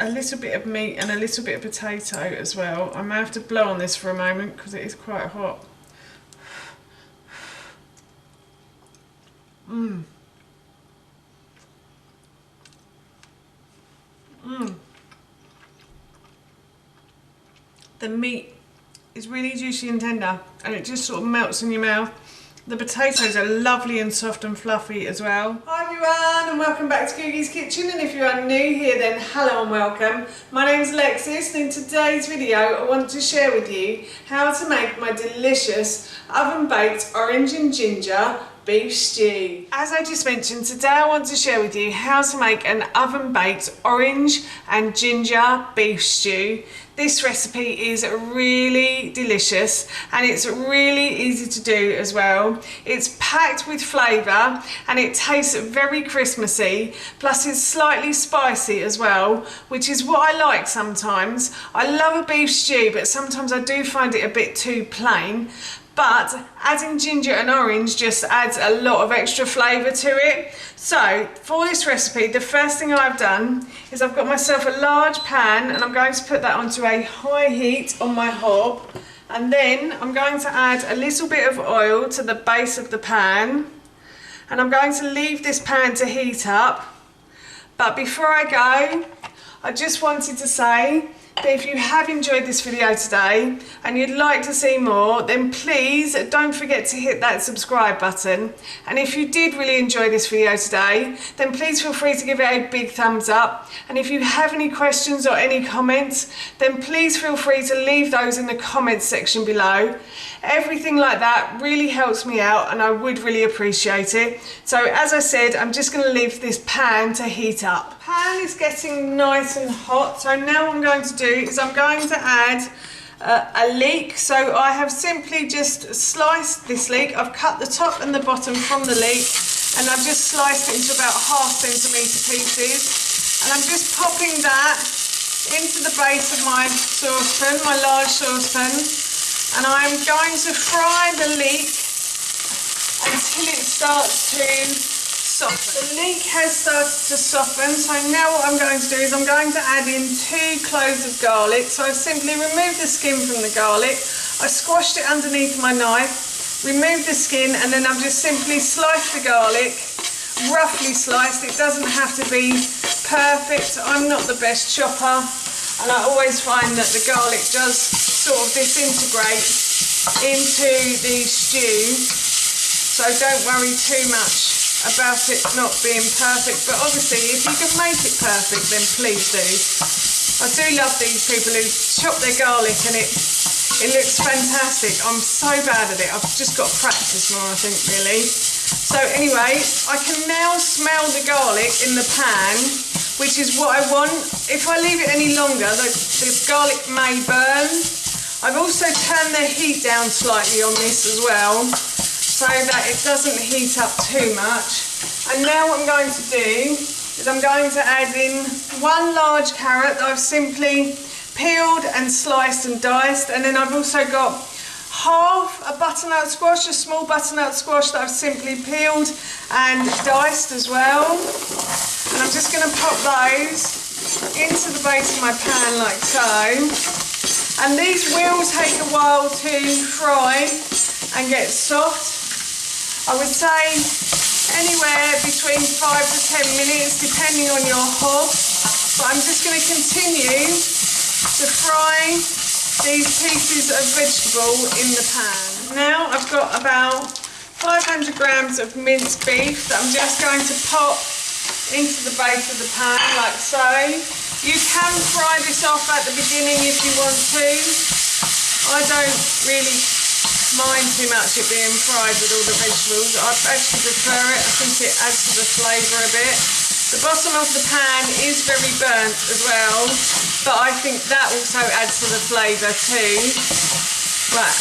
a little bit of meat and a little bit of potato as well. I may have to blow on this for a moment because it is quite hot. The meat is really juicy and tender, and it just sort of melts in your mouth. The potatoes are lovely and soft and fluffy as well. Hi everyone, and welcome back to Googie's Kitchen, and if you are new here then hello and welcome. My name's Alexis, and in today's video I want to share with you how to make my delicious oven baked orange and ginger beef stew. As I just mentioned, today I want to share with you how to make an oven baked orange and ginger beef stew. This recipe is really delicious and it's really easy to do as well. It's packed with flavour and it tastes very Christmassy, plus it's slightly spicy as well, which is what I like sometimes. I love a beef stew, but sometimes I do find it a bit too plain. But adding ginger and orange just adds a lot of extra flavour to it. So for this recipe, the first thing I've done is I've got myself a large pan, and I'm going to put that onto a high heat on my hob, and then I'm going to add a little bit of oil to the base of the pan, and I'm going to leave this pan to heat up. But before I go, I just wanted to say that if you have enjoyed this video today and you'd like to see more, then please don't forget to hit that subscribe button. And if you did really enjoy this video today, then please feel free to give it a big thumbs up. And if you have any questions or any comments, then please feel free to leave those in the comments section below. Everything like that really helps me out and I would really appreciate it. So as I said, I'm just going to leave this pan to heat up. Pan is getting nice and hot, so now what I'm going to do is I'm going to add a leek. So I have simply just sliced this leek. I've cut the top and the bottom from the leek, and I've just sliced it into about 1/2 centimetre pieces, and I'm just popping that into the base of my saucepan, my large saucepan, and I'm going to fry the leek until it starts to soften. The leek has started to soften, so now what I'm going to do is I'm going to add in 2 cloves of garlic. So I've simply removed the skin from the garlic, I squashed it underneath my knife, removed the skin, and then I've just simply sliced the garlic, roughly sliced. It doesn't have to be perfect, I'm not the best chopper, and I always find that the garlic does sort of disintegrate into the stew, so don't worry too much about it not being perfect. But obviously if you can make it perfect, then please do. I do love these people who chop their garlic and it looks fantastic. I'm so bad at it, I've just got to practice more, I think, really. So anyway, I can now smell the garlic in the pan, which is what I want. If I leave it any longer, the garlic may burn. I've also turned the heat down slightly on this as well, so that it doesn't heat up too much. And now what I'm going to do is I'm going to add in 1 large carrot that I've simply peeled and sliced and diced, and then I've also got half a butternut squash, a small butternut squash that I've simply peeled and diced as well. And I'm just going to pop those into the base of my pan like so. And these will take a while to fry and get soft. I would say anywhere between 5 to 10 minutes depending on your hob, but I'm just going to continue to fry these pieces of vegetable in the pan. Now I've got about 500 grams of minced beef that I'm just going to pop into the base of the pan like so. You can fry this off at the beginning if you want to. I don't really mind too much it being fried with all the vegetables. I actually prefer it. I think it adds to the flavour a bit. The bottom of the pan is very burnt as well, but I think that also adds to the flavour too. Right,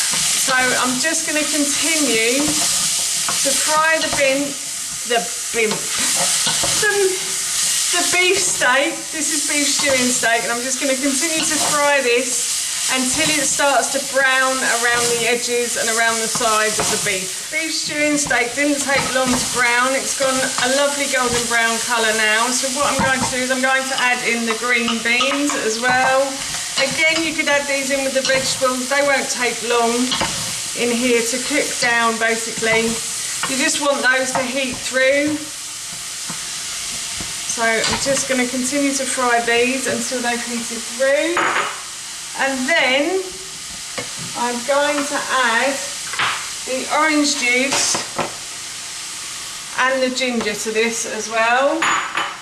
so I'm just going to continue to fry the beef steak. This is beef stewing steak, and I'm just going to continue to fry this until it starts to brown around the edges and around the sides of the beef. Beef stewing steak didn't take long to brown. It's gone a lovely golden brown colour now. So what I'm going to do is I'm going to add in the green beans as well. Again, you could add these in with the vegetables. They won't take long in here to cook down, basically. You just want those to heat through. So I'm just going to continue to fry these until they've heated through. And then I'm going to add the orange juice and the ginger to this as well.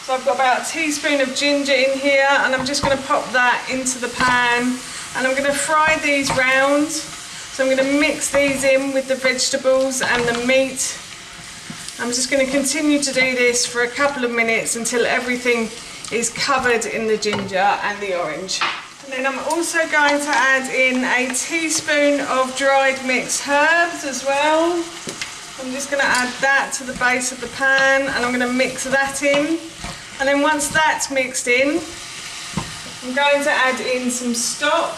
So I've got about a teaspoon of ginger in here, and I'm just going to pop that into the pan, and I'm going to fry these round. So I'm going to mix these in with the vegetables and the meat. I'm just going to continue to do this for a couple of minutes until everything is covered in the ginger and the orange. And then I'm also going to add in a teaspoon of dried mixed herbs as well. I'm just going to add that to the base of the pan, and I'm going to mix that in. And then once that's mixed in, I'm going to add in some stock.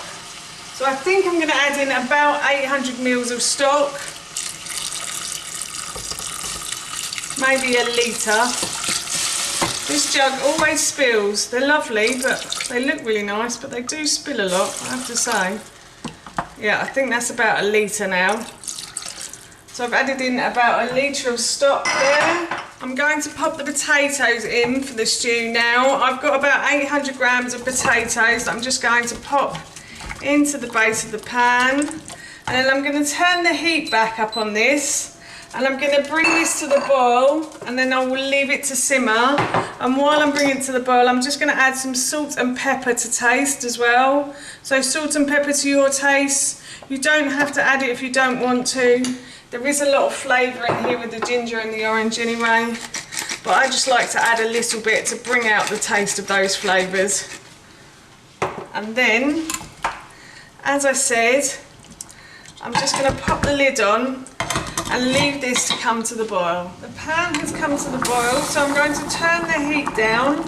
So I think I'm going to add in about 800 ml of stock. Maybe a litre. This jug always spills. They're lovely, but they look really nice, but they do spill a lot, I have to say. Yeah, I think that's about a litre now. So I've added in about a litre of stock there. I'm going to pop the potatoes in for the stew now. I've got about 800 grams of potatoes that I'm just going to pop into the base of the pan. And then I'm going to turn the heat back up on this. And I'm going to bring this to the boil, and then I will leave it to simmer. And while I'm bringing it to the boil, I'm just going to add some salt and pepper to taste as well. So salt and pepper to your taste. You don't have to add it if you don't want to. There is a lot of flavour in here with the ginger and the orange anyway. But I just like to add a little bit to bring out the taste of those flavours. And then, as I said, I'm just going to pop the lid on and leave this to come to the boil. The pan has come to the boil, so I'm going to turn the heat down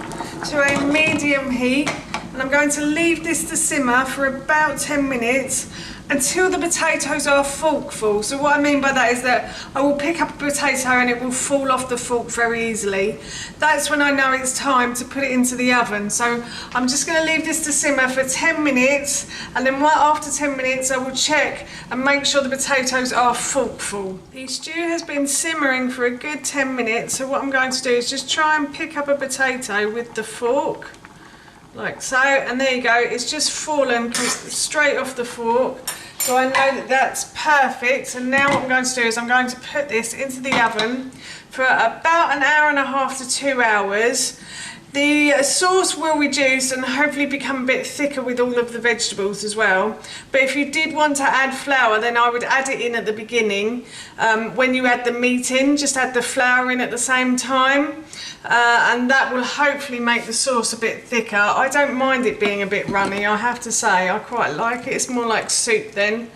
to a medium heat, and I'm going to leave this to simmer for about 10 minutes until the potatoes are fork full. So what I mean by that is that I will pick up a potato and it will fall off the fork very easily. That's when I know it's time to put it into the oven. So I'm just going to leave this to simmer for 10 minutes, and then right after 10 minutes I will check and make sure the potatoes are fork full. The stew has been simmering for a good 10 minutes, so what I'm going to do is just try and pick up a potato with the fork. Like so, and there you go, it's just fallen straight off the fork. So I know that that's perfect. And now what I'm going to do is I'm going to put this into the oven for about an hour and a half to 2 hours. The sauce will reduce and hopefully become a bit thicker with all of the vegetables as well. But if you did want to add flour, then I would add it in at the beginning. When you add the meat in, just add the flour in at the same time. And that will hopefully make the sauce a bit thicker. I don't mind it being a bit runny, I have to say. I quite like it. It's more like soup then.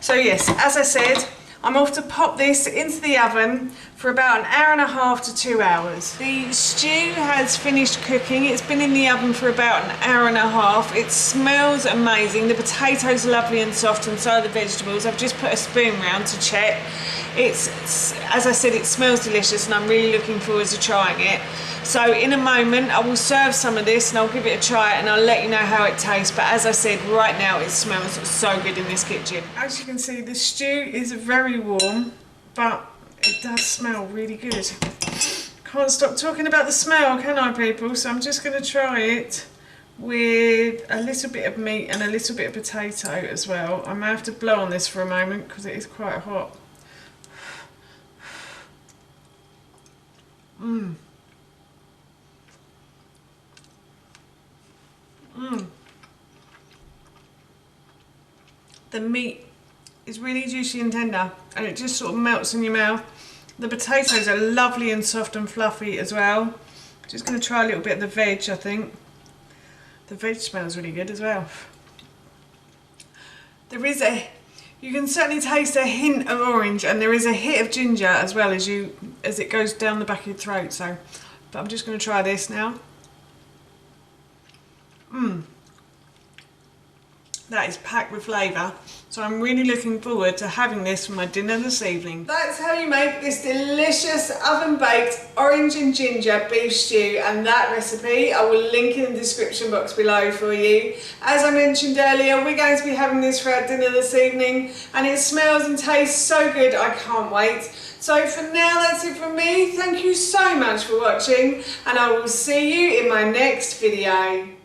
So yes, as I said, I'm off to pop this into the oven for about an hour and a half to 2 hours. The stew has finished cooking. It's been in the oven for about an hour and a half. It smells amazing. The potatoes are lovely and soft, and so are the vegetables. I've just put a spoon round to check. It's, as I said, it smells delicious, and I'm really looking forward to trying it. So in a moment I will serve some of this and I'll give it a try, and I'll let you know how it tastes. But as I said, right now it smells so good in this kitchen. As you can see, the stew is very warm, but it does smell really good. Can't stop talking about the smell, can I, people? So I'm just going to try it with a little bit of meat and a little bit of potato as well. I may have to blow on this for a moment because it is quite hot. The meat is really juicy and tender, and it just sort of melts in your mouth. The potatoes are lovely and soft and fluffy as well. Just going to try a little bit of the veg, I think. The veg smells really good as well. You can certainly taste a hint of orange, and there is a hit of ginger as well as it goes down the back of your throat. So, but I'm just going to try this now. that is packed with flavour. So I'm really looking forward to having this for my dinner this evening. That's how you make this delicious oven-baked orange and ginger beef stew, and that recipe I will link in the description box below for you. As I mentioned earlier, we're going to be having this for our dinner this evening, and it smells and tastes so good, I can't wait. So for now, that's it from me. Thank you so much for watching, and I will see you in my next video.